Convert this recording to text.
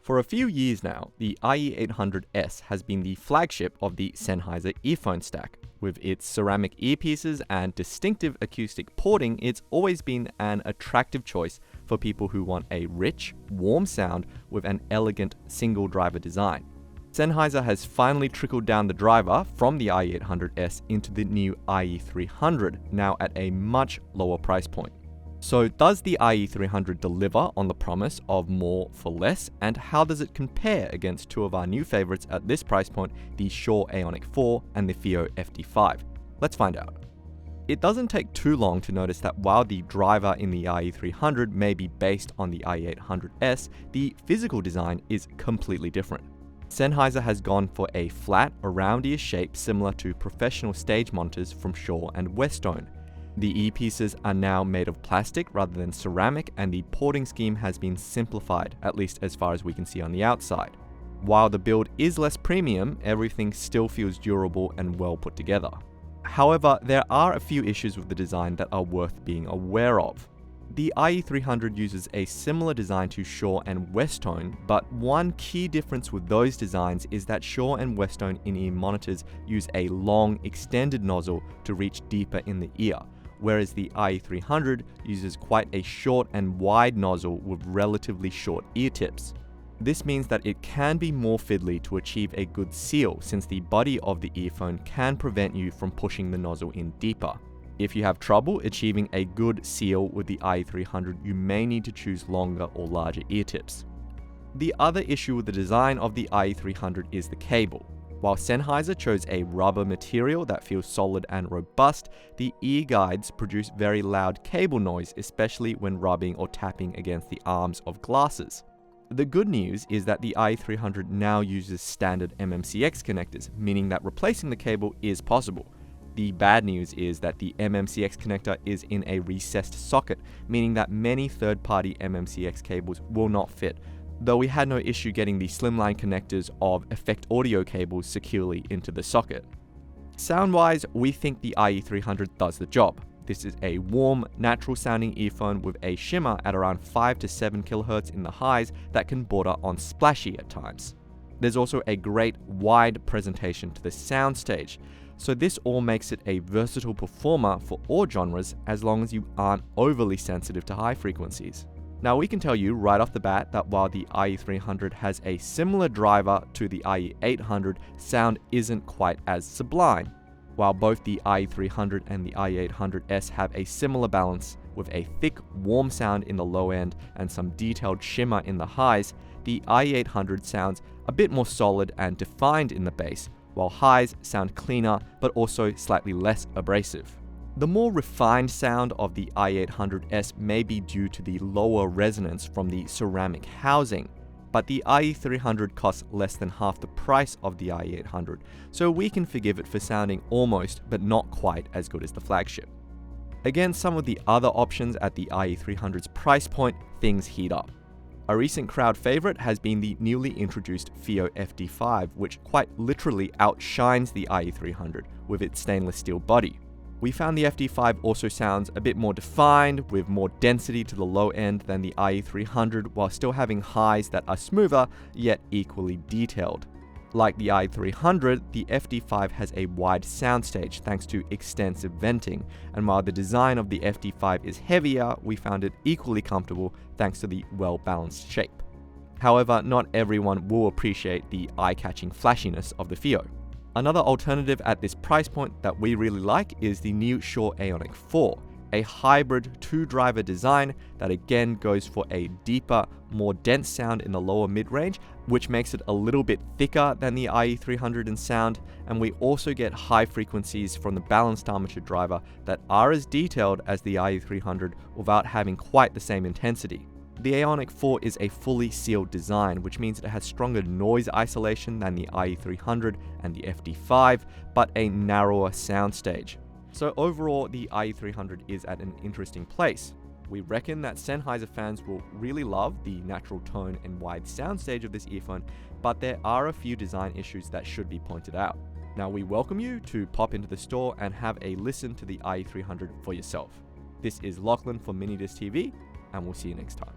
For a few years now, the IE800S has been the flagship of the Sennheiser earphone stack. With its ceramic earpieces and distinctive acoustic porting, it's always been an attractive choice for people who want a rich, warm sound with an elegant single-driver design. Sennheiser has finally trickled down the driver from the IE800S into the new IE300, now at a much lower price point. So does the IE300 deliver on the promise of more for less, and how does it compare against two of our new favorites at this price point, the Shure Aonic 4 and the FiiO FD5? Let's find out. It doesn't take too long to notice that while the driver in the IE300 may be based on the IE800S, the physical design is completely different. Sennheiser has gone for a flat, round-ear shape similar to professional stage monitors from Shure and Westone. The earpieces are now made of plastic rather than ceramic, and the porting scheme has been simplified, at least as far as we can see on the outside. While the build is less premium, everything still feels durable and well put together. However, there are a few issues with the design that are worth being aware of. The IE300 uses a similar design to Shure and Westone, but one key difference with those designs is that Shure and Westone in-ear monitors use a long, extended nozzle to reach deeper in the ear, whereas the IE300 uses quite a short and wide nozzle with relatively short ear tips. This means that it can be more fiddly to achieve a good seal, since the body of the earphone can prevent you from pushing the nozzle in deeper. If you have trouble achieving a good seal with the IE300, you may need to choose longer or larger ear tips. The other issue with the design of the IE300 is the cable. While Sennheiser chose a rubber material that feels solid and robust, the ear guides produce very loud cable noise, especially when rubbing or tapping against the arms of glasses. The good news is that the IE300 now uses standard MMCX connectors, meaning that replacing the cable is possible. The bad news is that the MMCX connector is in a recessed socket, meaning that many third-party MMCX cables will not fit, though we had no issue getting the slimline connectors of Effect Audio cables securely into the socket. Sound-wise, we think the IE300 does the job. This is a warm, natural-sounding earphone with a shimmer at around 5 to 7 kHz in the highs that can border on splashy at times. There's also a great wide presentation to the soundstage, so this all makes it a versatile performer for all genres as long as you aren't overly sensitive to high frequencies. Now we can tell you right off the bat that while the IE300 has a similar driver to the IE800, sound isn't quite as sublime. While both the IE300 and the IE800S have a similar balance with a thick, warm sound in the low end and some detailed shimmer in the highs, the IE800 sounds a bit more solid and defined in the bass, while highs sound cleaner but also slightly less abrasive. The more refined sound of the IE800S may be due to the lower resonance from the ceramic housing, but the IE300 costs less than half the price of the IE800, so we can forgive it for sounding almost but not quite as good as the flagship. Against some of the other options at the IE300's price point, things heat up. A recent crowd favorite has been the newly introduced FiiO FD5, which quite literally outshines the IE300 with its stainless steel body. We found the FD5 also sounds a bit more defined, with more density to the low end than the IE300, while still having highs that are smoother, yet equally detailed. Like the IE300, the FD5 has a wide soundstage thanks to extensive venting, and while the design of the FD5 is heavier, we found it equally comfortable thanks to the well-balanced shape. However, not everyone will appreciate the eye-catching flashiness of the FiiO. Another alternative at this price point that we really like is the new Shure Aonic 4, a hybrid two-driver design that again goes for a deeper, more dense sound in the lower mid-range, which makes it a little bit thicker than the IE300 in sound, and we also get high frequencies from the balanced armature driver that are as detailed as the IE300 without having quite the same intensity. The Aonic 4 is a fully sealed design, which means it has stronger noise isolation than the IE300 and the FD5, but a narrower soundstage. So overall, the IE300 is at an interesting place. We reckon that Sennheiser fans will really love the natural tone and wide soundstage of this earphone, but there are a few design issues that should be pointed out. Now we welcome you to pop into the store and have a listen to the IE300 for yourself. This is Lachlan for Minidisc TV, and we'll see you next time.